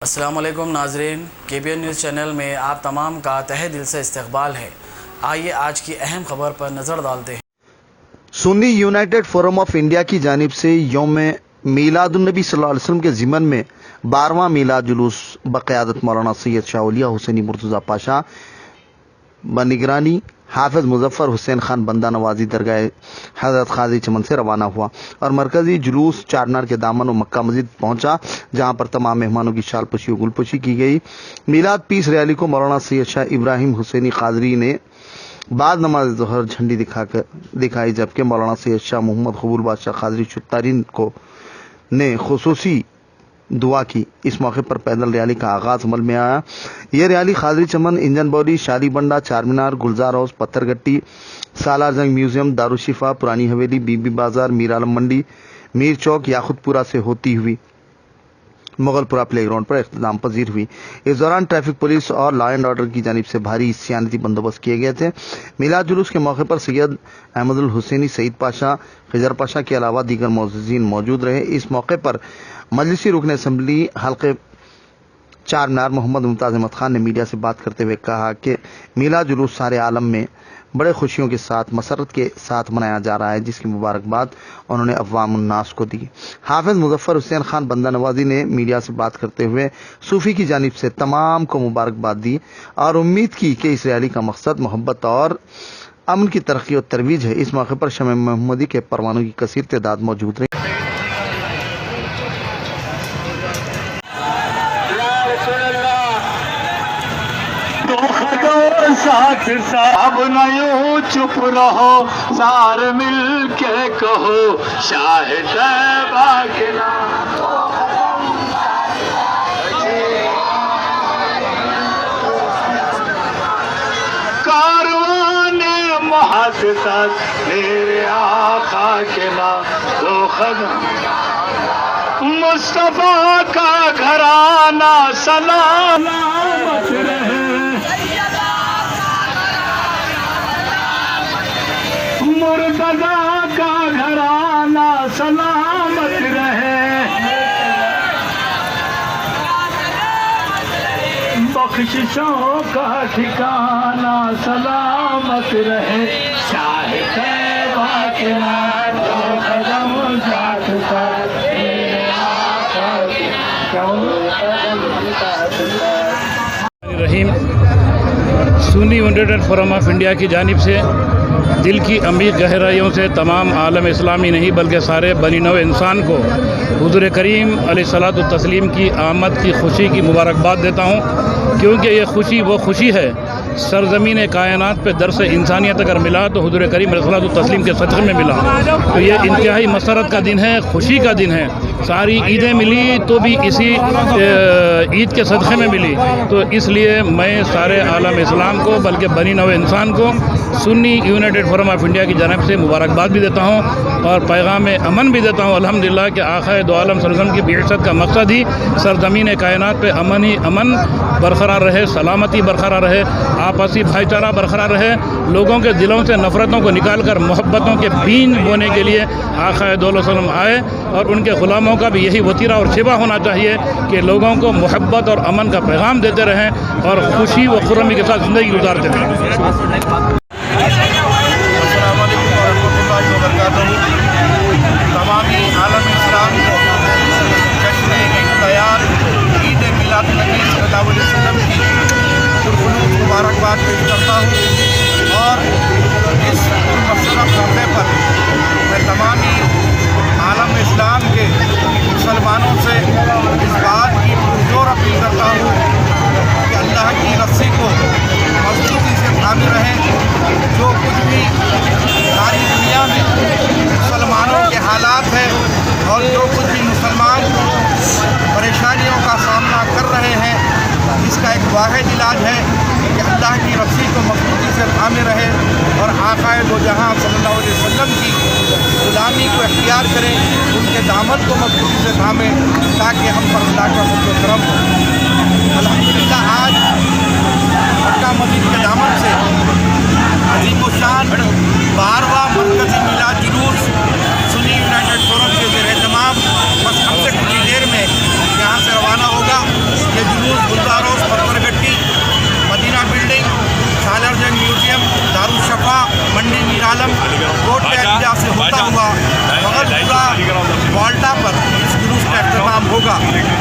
السلام علیکم ناظرین، KBN نیوز چینل میں آپ تمام کا تہہ دل سے استقبال ہے۔ آئیے آج کی اہم خبر پر نظر ڈالتے ہیں۔ سنی یونائٹڈ فورم آف انڈیا کی جانب سے یوم میلاد النبی صلی اللہ علیہ وسلم کے ضمن میں 12واں میلاد جلوس بقیادت مولانا سید شاہ اولیاء حسینی مرتضیٰ پاشا بنگرانی حافظ مظفر حسین خان بندہ نوازی درگاہ حضرت قاضی چمن سے روانہ ہوا اور مرکزی جلوس چارمینار کے دامن و مکہ مسجد پہنچا، جہاں پر تمام مہمانوں کی شال پوشی و گل پوشی کی گئی۔ میلاد پیس ریلی کو مولانا سید شاہ ابراہیم حسینی قادری نے بعد نماز ظہر جھنڈی دکھائی، جبکہ مولانا سید شاہ محمد قبول بادشاہ قادری چتاری نے خصوصی دعا کی۔ اس موقع پر پیدل ریلی کا آغاز عمل میں آیا۔ یہ ریلی قادری چمن، انجن بولی، شالی بنڈا، چارمینار، گلزار ہاؤس، پتھر گٹی، سالار جنگ میوزیم، دارالشفا، پرانی حویلی، بی بی بازار، میر عالم منڈی، میر چوک، یاقوت پورہ سے ہوتی ہوئی مغل پورہ پلے گراؤنڈ پر اختتام پذیر ہوئی۔ اس دوران ٹریفک پولیس اور لا اینڈ آرڈر کی جانب سے بھاری سیانتی بندوبست کیے گئے تھے۔ میلاد جلوس کے موقع پر سید احمد الحسینی، سعید پاشا، خضر پاشا کے علاوہ دیگر معززین موجود رہے۔ اس موقع پر مجلسی رکن اسمبلی حلقے چارمینار محمد ممتاز احمد خان نے میڈیا سے بات کرتے ہوئے کہا کہ میلاد جلوس سارے عالم میں بڑے خوشیوں کے ساتھ مسرت کے ساتھ منایا جا رہا ہے، جس کی مبارکباد انہوں نے عوام الناس کو دی۔ حافظ مظفر حسین خان بندہ نوازی نے میڈیا سے بات کرتے ہوئے صوفی کی جانب سے تمام کو مبارکباد دی اور امید کی کہ اس ریلی کا مقصد محبت اور امن کی ترقی اور ترویج ہے۔ اس موقع پر شمع محمدی کے پروانوں کی کثیر تعداد موجود رہی۔ ساتھ اب نہ یوں چپ رہو، سار مل کے کہو شاہ طیبہ کے نام۔ کاروان محقق میرے آقا کے نام، دو قدم مصطفیٰ کا گھرانہ سلامت رہے، مرتضیٰ کا گھرانہ سلامت رہے، بخششوں کا ٹھکانہ سلامت رہے، شاہ طیبہ کے نام دو قدم ذات پر میرے آقا رحیم۔ سنی یونائٹڈ فورم آف انڈیا کی جانب سے دل کی عمیق گہرائیوں سے تمام عالم اسلامی نہیں بلکہ سارے بنی نوع انسان کو حضور کریم علیہ الصلوۃ والتسلیم کی آمد کی خوشی کی مبارکباد دیتا ہوں، کیونکہ یہ خوشی وہ خوشی ہے سرزمین کائنات پہ درس انسانیت اگر ملا تو حضور کریم علیہ الصلوۃ والتسلیم کے صدقے میں ملا۔ تو یہ انتہائی مسرت کا دن ہے، خوشی کا دن ہے۔ ساری عیدیں ملی تو بھی اسی عید کے صدقے میں ملی، تو اس لیے میں سارے عالم اسلام کو بلکہ بنی نوع انسان کو سنی یونائٹڈ فورم آف انڈیا کی جانب سے مبارکباد بھی دیتا ہوں اور پیغام امن بھی دیتا ہوں الحمدللہ کہ آقائے دو عالم صلی اللہ علیہ وسلم کی بعثت کا مقصد ہی سرزمین کائنات پہ امن برقرار رہے، سلامتی برقرار رہے، آپسی بھائی چارہ برقرار رہے، لوگوں کے دلوں سے نفرتوں کو نکال کر محبتوں کے بیج بونے کے لیے آقائے دو علیہ وسلم آئے، اور ان کے غلاموں کا بھی یہی وتیرہ اور شیوا ہونا چاہیے کہ لوگوں کو محبت اور امن کا پیغام دیتے رہیں اور خوشی و خرمی کے ساتھ زندگی گزارتے رہیں۔ السلام علیکم ورحمۃ اللہ وبرکاتہ۔ تمامی عالم اسلام کو جشن اختیار عید میلاد النبی صلی اللہ علیہ وسلم کی پرخلوص مبارکباد پیش کرتا ہوں، اور اس پرمسرت موقع پر میں تمامی عالم اسلام کے مسلمانوں سے اس بات کی پرزور اپیل کرتا ہوں کہ اللہ کی رسی کو مضبوطی سے تھامے رہیں۔ جو کچھ بھی ساری دنیا میں مسلمانوں کے حالات ہیں اور جو کچھ بھی مسلمان پریشانیوں کا سامنا کر رہے ہیں، اس کا ایک واحد علاج ہے کہ اللہ کی رسی کو مضبوطی سے تھامے رہے اور آقائے دو جہاں صلی اللہ علیہ وسلم کی غلامی کو اختیار کریں، ان کے دامن کو مضبوطی سے تھامیں تاکہ ہم پر اللہ کا فضل و کرم ہو۔ الحمدللہ آج مکہ مسجد کے دامن سے عظیم الشان 12واں مرکزی میلاد جلوس سنی یونائٹڈ فورم کے زیر اہتمام بس ہم سے کچھ دیر میں یہاں سے روانہ ہوگا۔